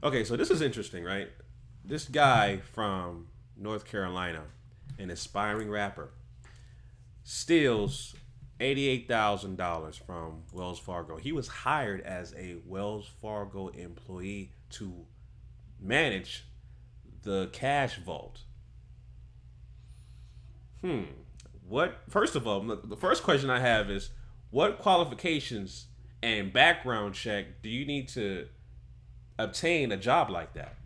Okay, so this is interesting, right? This guy from North Carolina, an aspiring rapper, steals $88,000 from Wells Fargo. He was hired as a Wells Fargo employee to manage the cash vault. Hmm. What? First of all, the first question I have is, what qualifications and background check do you need to obtain a job like that?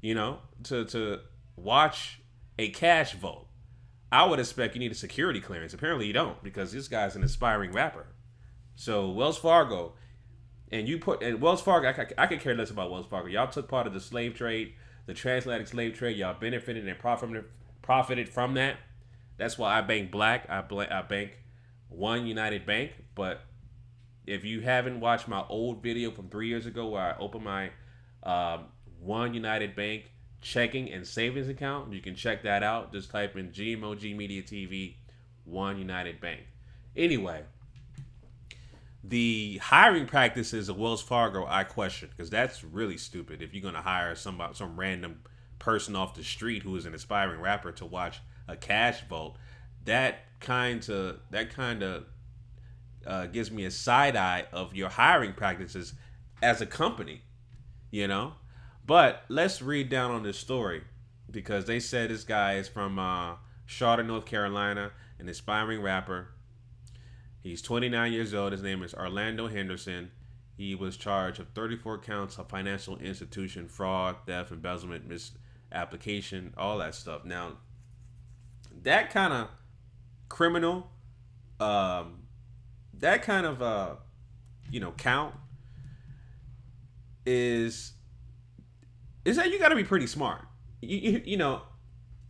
To watch a cash vault. I would expect you need a security clearance. Apparently, you don't because this guy's an aspiring rapper. So Wells Fargo, and Wells Fargo, I could care less about Wells Fargo. Y'all took part of the slave trade, the transatlantic slave trade. Y'all benefited and profited from that. That's why I bank black. I bank One United Bank. But if you haven't watched my old video from 3 years ago where I opened my um, One United Bank checking and savings account, you can check that out. Just type in GMOGMediaTV One United Bank. Anyway, the hiring practices of Wells Fargo, I question because that's really stupid. If you're gonna hire some random person off the street who is an aspiring rapper to watch a cash vault, that kind of gives me a side eye of your hiring practices as a company, you know. But let's read down on this story because they said this guy is from Charlotte, North Carolina, an aspiring rapper. He's 29 years old. His name is Orlando Henderson. He was charged of 34 counts of financial institution fraud, theft, embezzlement, misapplication, all that stuff. Now, that kind of criminal, um, that kind of count is that you got to be pretty smart. You know,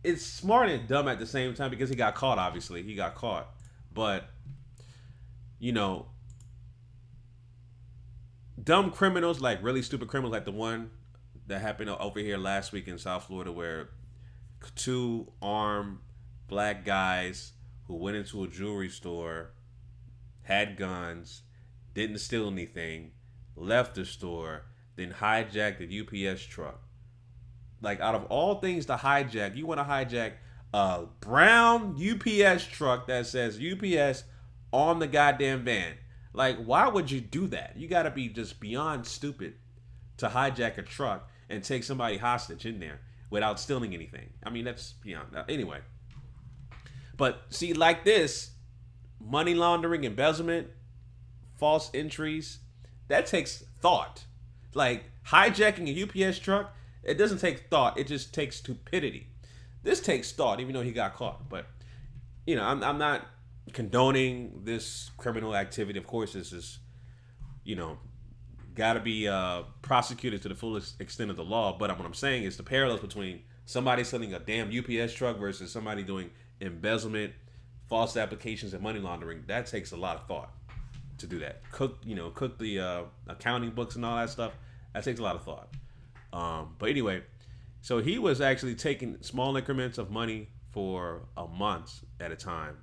it's smart and dumb at the same time because he got caught. Obviously, he got caught, but you know, dumb criminals, like really stupid criminals, like the one that happened over here last week in South Florida, where two armed black guys who went into a jewelry store, had guns, didn't steal anything, left the store, then hijacked the UPS truck. Like out of all things to hijack, you want to hijack a brown UPS truck that says UPS on the goddamn van. Like, why would you do that? You got to be just beyond stupid to hijack a truck and take somebody hostage in there without stealing anything. I mean, that's beyond that. Anyway, but see, like this, money laundering, embezzlement, false entries, that takes thought. Like hijacking a UPS truck, it doesn't take thought. It just takes stupidity. This takes thought, even though he got caught. But I'm not condoning this criminal activity. Of course, this is you know got to be prosecuted to the fullest extent of the law. But what I'm saying is the parallels between somebody selling a damn UPS truck versus somebody doing embezzlement, false applications, and money laundering. That takes a lot of thought to do that. Cook the accounting books and all that stuff. That takes a lot of thought. But anyway, so he was actually taking small increments of money for a month at a time.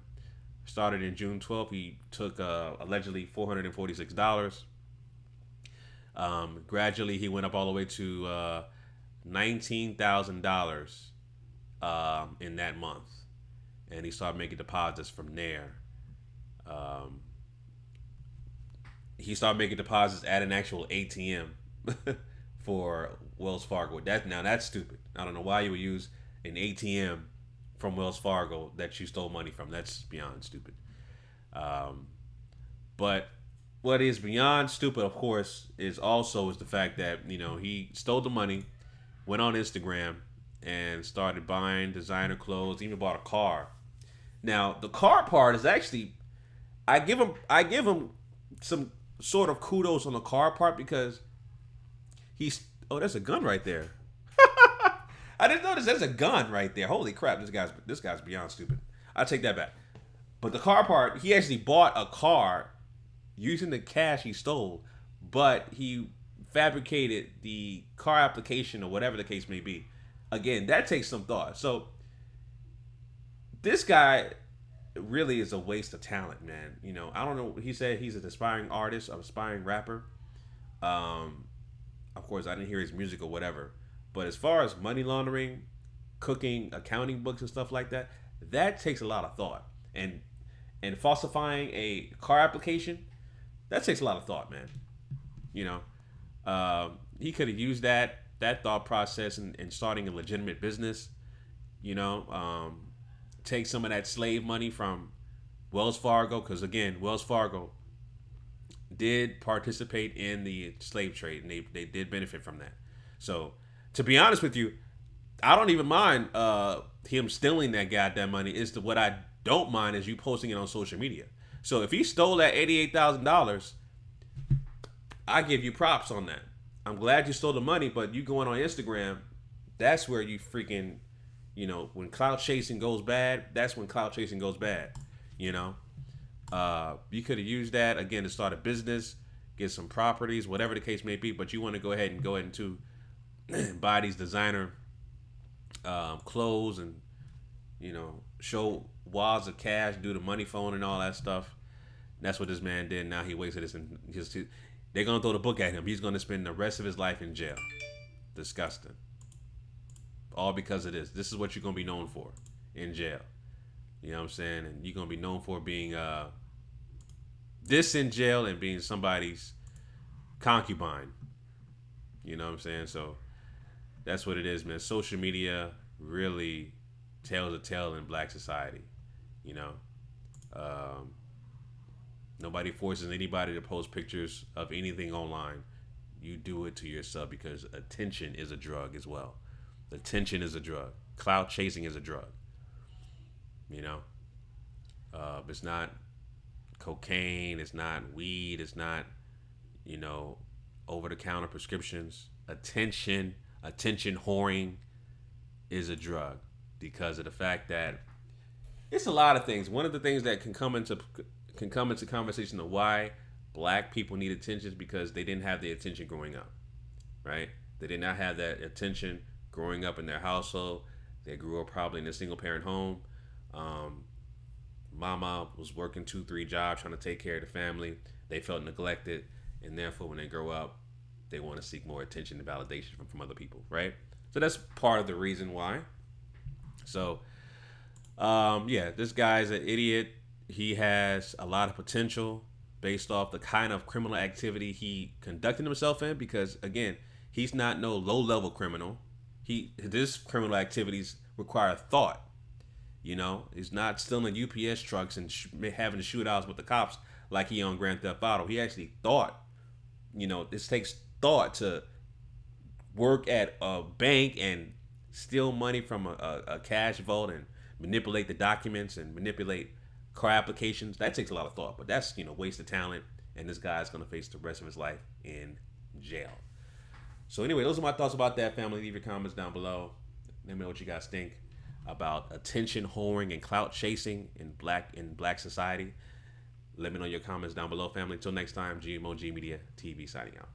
Started in June 12th. He took allegedly $446. Gradually, he went up all the way to $19,000 in that month, and he started making deposits from there. Um, he started making deposits at an actual ATM for Wells Fargo. That's stupid. I don't know why you would use an ATM from Wells Fargo that you stole money from. That's beyond stupid. Um, but what is beyond stupid, of course, is the fact that he stole the money, went on Instagram, and started buying designer clothes. Even bought a car. Now the car part is actually I give him some sort of kudos on the car part because he's there's a gun right there. I didn't notice there's a gun right there. Holy crap, this guy's beyond stupid. I take that back. But the car part, he actually bought a car using the cash he stole, but he fabricated the car application or whatever the case may be. Again, that takes some thought. So this guy really is a waste of talent, man. I don't know. He said he's an aspiring artist, an aspiring rapper. Um, Of course, I didn't hear his music or whatever. But as far as money laundering, cooking, accounting books and stuff like that, that takes a lot of thought. And falsifying a car application, that takes a lot of thought, man. You know, he could have used that thought process in starting a legitimate business. You know, take some of that slave money from Wells Fargo, because again, Wells Fargo did participate in the slave trade, and they did benefit from that. So, to be honest with you, I don't even mind him stealing that goddamn money. What I don't mind is you posting it on social media. So if he stole that $88,000, I give you props on that. I'm glad you stole the money, but you going on Instagram, that's where you freaking, when clout chasing goes bad, that's when clout chasing goes bad. You could have used that again to start a business, get some properties, whatever the case may be. But you want to go ahead and to buy these designer clothes and show wads of cash, do the money phone and all that stuff. That's what this man did. Now he wasted this, and they're gonna throw the book at him. He's gonna spend the rest of his life in jail. Disgusting. All because of this. This is what you're gonna be known for in jail. You know what I'm saying? And you're gonna be known for being this in jail and being somebody's concubine. You know what I'm saying? So that's what it is, man. Social media really tells a tale in black society. Nobody forces anybody to post pictures of anything online. You do it to yourself because attention is a drug as well. Attention is a drug. Clout chasing is a drug. It's not cocaine. It's not weed. It's not, over-the-counter prescriptions. Attention whoring is a drug because of the fact that it's a lot of things. One of the things that can come into conversation of why black people need attention is because they didn't have the attention growing up, right? They did not have that attention growing up in their household. They grew up probably in a single parent home. Mama was working 2-3 jobs trying to take care of the family. They felt neglected, and therefore when they grow up, they want to seek more attention and validation from other people, right? So that's part of the reason why. So, this guy's an idiot. He has a lot of potential based off the kind of criminal activity he conducted himself in, because again, he's not no low-level criminal. His criminal activities require thought. He's not stealing UPS trucks and having shootouts with the cops like he on Grand Theft Auto. He actually thought. This takes thought to work at a bank and steal money from a cash vault and manipulate the documents and manipulate car applications. That takes a lot of thought, but that's waste of talent, and this guy's gonna face the rest of his life in jail. So anyway, those are my thoughts about that, family. Leave your comments down below. Let me know what you guys think about attention whoring and clout chasing in black society. Let me know your comments down below, family. Until next time, GMOG Media TV signing out.